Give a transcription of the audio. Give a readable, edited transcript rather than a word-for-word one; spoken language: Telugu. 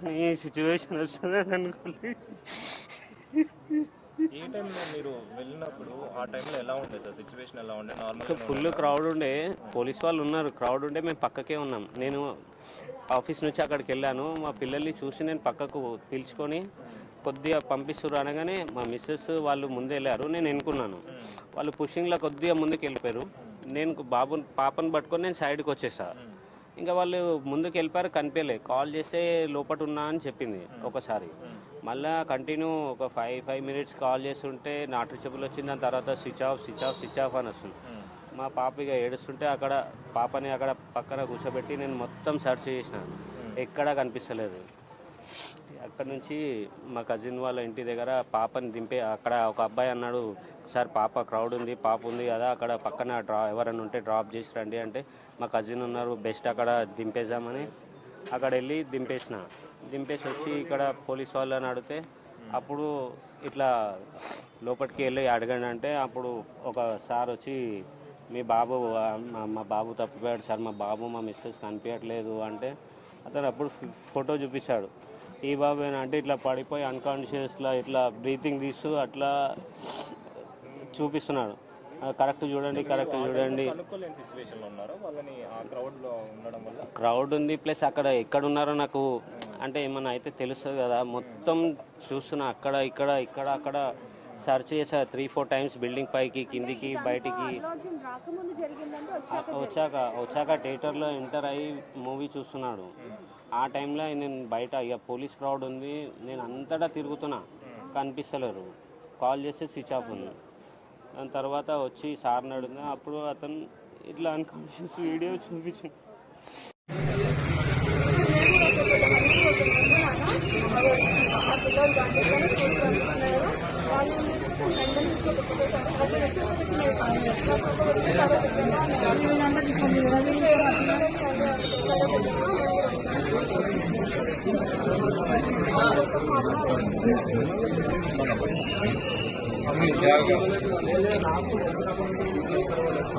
కానీ ఈ సిచ్యువేషన్ వస్తుందని అనుకోలేదు. ఏ టైంలో మీరు వెళ్ళినప్పుడు ఆ టైంలో ఎలా ఉండే సార్? సిచ్యువేషన్ ఎలా ఉండే? నార్మల్ ఫుల్ క్రౌడ్ ఉండే, పోలీస్ వాళ్ళు ఉన్నారు, క్రౌడ్ ఉండే, మేము పక్కకే ఉన్నాం. నేను ఆఫీస్ నుంచి అక్కడికి వెళ్ళాను, మా పిల్లల్ని చూసి నేను పక్కకు పిలుచుకొని కొద్దిగా పంపిస్తారు అనగానే మా మిస్సెస్ వాళ్ళు ముందే వెళ్ళారు, నేను ఎన్నుకున్నాను. వాళ్ళు పుషింగ్లో కొద్దిగా ముందుకు వెళ్ళిపోయారు. నేను పాపను పట్టుకొని నేను సైడ్కి వచ్చేసా. ఇంకా వాళ్ళు ముందుకు వెళ్ళిపోయారు, కనిపించలే. కాల్ చేస్తే లోపల ఉన్నా అని చెప్పింది ఒకసారి. మళ్ళీ కంటిన్యూ ఒక 5 మినిట్స్ కాల్ చేస్తుంటే నాట్ రీచబుల్ వచ్చింది. దాని తర్వాత స్విచ్ ఆఫ్ అని వస్తుంది. మా పాప ఇక ఏడుస్తుంటే అక్కడ పాపని అక్కడ పక్కన కూర్చోబెట్టి నేను మొత్తం సెర్చ్ చేసినాను, ఎక్కడా కనిపిస్తలేదు. అక్కడ నుంచి మా కజిన్ వాళ్ళ ఇంటి దగ్గర పాపని దింపే, అక్కడ ఒక అబ్బాయి అన్నాడు, సార్ పాప క్రౌడ్ ఉంది, పాప ఉంది కదా అక్కడ పక్కన ఎవరైనా ఉంటే డ్రాప్ చేసి రండి అంటే, మా కజిన్ ఉన్నారు, బెస్ట్ అక్కడ దింపేద్దామని అక్కడ వెళ్ళి దింపేసి వచ్చి ఇక్కడ పోలీస్ వాళ్ళని అడిగితే అప్పుడు ఇట్లా లోపలికి వెళ్ళి అడగండి అంటే, అప్పుడు ఒక సార్ వచ్చి మీ బాబు మా బాబు తప్పిపోయాడు సార్, మా బాబు మా మిస్సెస్ కనిపించట్లేదు అంటే, అతను అప్పుడు ఫోటో చూపించాడు. ఈ బాబు అంటే ఇట్లా పడిపోయి అన్కాన్షియస్లా ఇట్లా బ్రీతింగ్ తీస్తూ అట్లా చూపిస్తున్నాడు. కరెక్ట్ చూడండి. క్రౌడ్ ఉంది, ప్లస్ అక్కడ ఎక్కడున్నారో నాకు అంటే ఏమన్నా అయితే తెలుస్తుంది కదా. మొత్తం చూస్తున్నా, అక్కడ సర్చ్ చేసా 3-4 టైమ్స్, బిల్డింగ్ పైకి కిందికి బయటికి. వచ్చాక థియేటర్లో ఎంటర్ అయ్యి మూవీ చూస్తున్నాడు. ఆ టైంలో నేను బయట ఇక పోలీస్ క్రౌడ్ ఉంది, నేను అంతటా తిరుగుతున్నా, కనిపిస్తలేరు. కాల్ చేస్తే స్విచ్ ఆఫ్ ఉంది. దాని తర్వాత వచ్చి సార్ని అడిగినా అప్పుడు అతను ఇట్లా అన్కాన్షియస్ వీడియో చూపించింది.